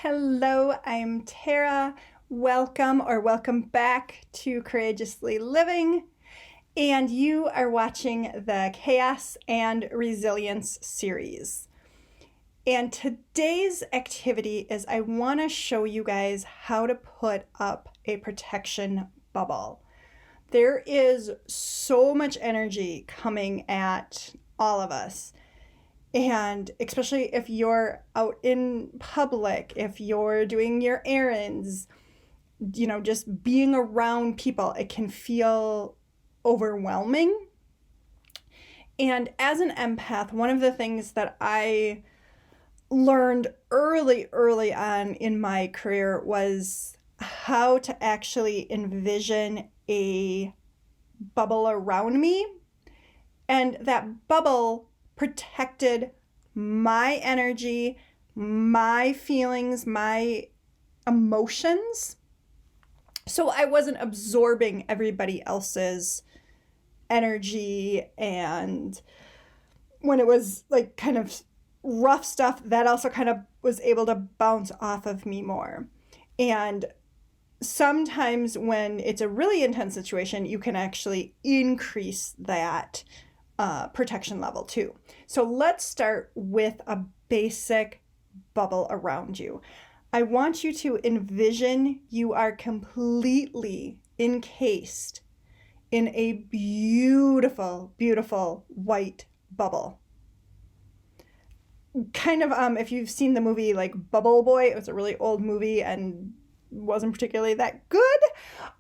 Hello, I'm Tara. Welcome back to Courageously Living. And you are watching the Chaos and Resilience series. And today's activity is I want to show you guys how to put up a protection bubble. There is so much energy coming at all of us. And especially if you're out in public, if you're doing your errands, just being around people, it can feel overwhelming. And as an empath, one of the things that I learned early on in my career was how to actually envision a bubble around me. And that bubble protected my energy, my feelings, my emotions. So I wasn't absorbing everybody else's energy, and when it was like kind of rough stuff, that also kind of was able to bounce off of me more. And sometimes when it's a really intense situation, you can actually increase that protection level too. So let's start with a basic bubble around you. I want you to envision you are completely encased in a beautiful, beautiful white bubble. Kind of, if you've seen the movie like Bubble Boy, it was a really old movie and wasn't particularly that good,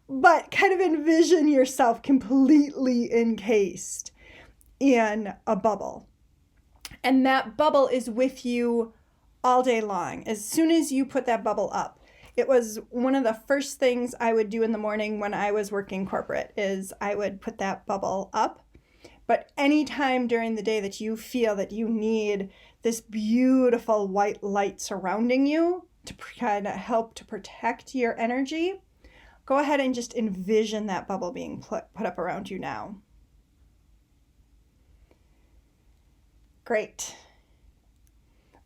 but kind of envision yourself completely encased in a bubble. And that bubble is with you all day long. As soon as you put that bubble up, it was one of the first things I would do in the morning when I was working corporate is I would put that bubble up. But anytime during the day that you feel that you need this beautiful white light surrounding you to kind of help to protect your energy, go ahead and just envision that bubble being put up around you now. Great.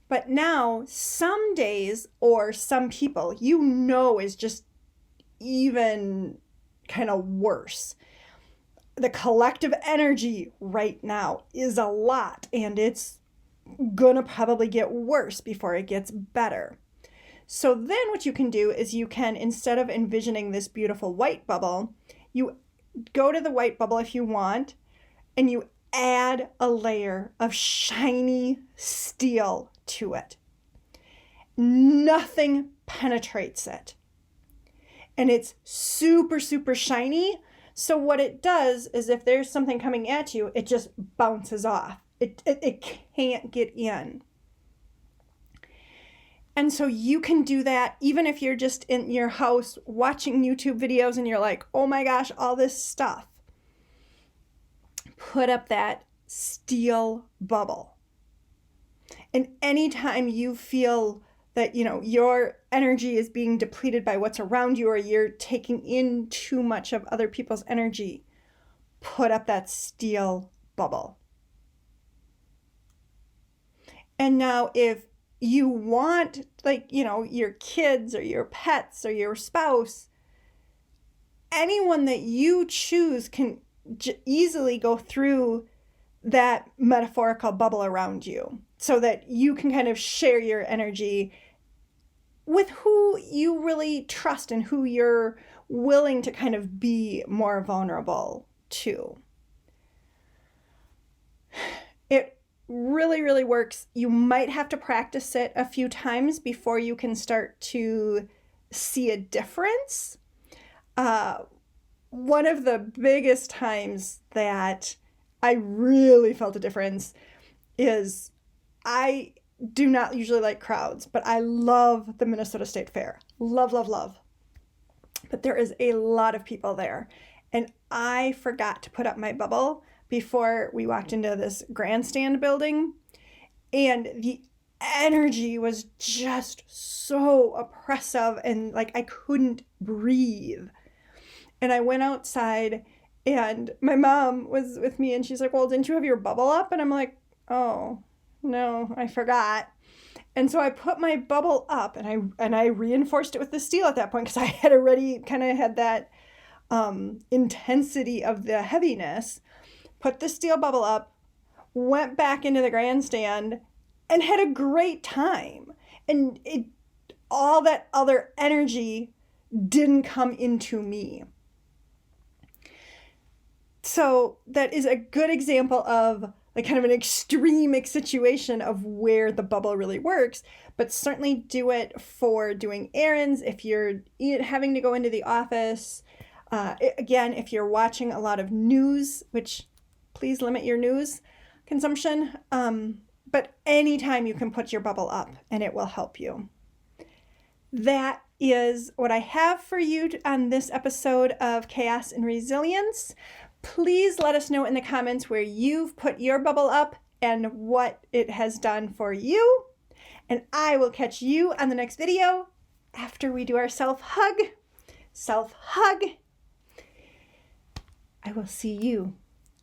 But now, some days or some people, is just even kind of worse. The collective energy right now is a lot, and it's gonna probably get worse before it gets better. So then what you can do is you can, instead of envisioning this beautiful white bubble, you go to the white bubble if you want, and you add a layer of shiny steel to it. Nothing penetrates it. And it's super, super shiny. So what it does is if there's something coming at you, it just bounces off. It can't get in. And so you can do that even if you're just in your house watching YouTube videos and you're like, oh my gosh, all this stuff. Put up that steel bubble. And anytime you feel that, your energy is being depleted by what's around you or you're taking in too much of other people's energy, put up that steel bubble. And now if you want, your kids or your pets or your spouse, anyone that you choose can easily go through that metaphorical bubble around you so that you can kind of share your energy with who you really trust and who you're willing to kind of be more vulnerable to. It really, really works. You might have to practice it a few times before you can start to see a difference. One of the biggest times that I really felt a difference is I do not usually like crowds, but I love the Minnesota State Fair. Love, love, love. But there is a lot of people there. And I forgot to put up my bubble before we walked into this grandstand building. And the energy was just so oppressive and like I couldn't breathe. And I went outside and my mom was with me and she's like, well, didn't you have your bubble up? And I'm like, oh, no, I forgot. And so I put my bubble up, and I reinforced it with the steel at that point, because I had already kind of had that intensity of the heaviness. Put the steel bubble up, went back into the grandstand, and had a great time. And all that other energy didn't come into me. So that is a good example of like kind of an extreme situation of where the bubble really works, but certainly do it for doing errands. If you're having to go into the office, again, if you're watching a lot of news, which please limit your news consumption, but anytime you can put your bubble up and it will help you. That is what I have for you on this episode of Chaos and Resilience. Please let us know in the comments where you've put your bubble up and what it has done for you. And I will catch you on the next video after we do our self-hug. Self-hug. I will see you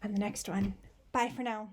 on the next one. Bye for now.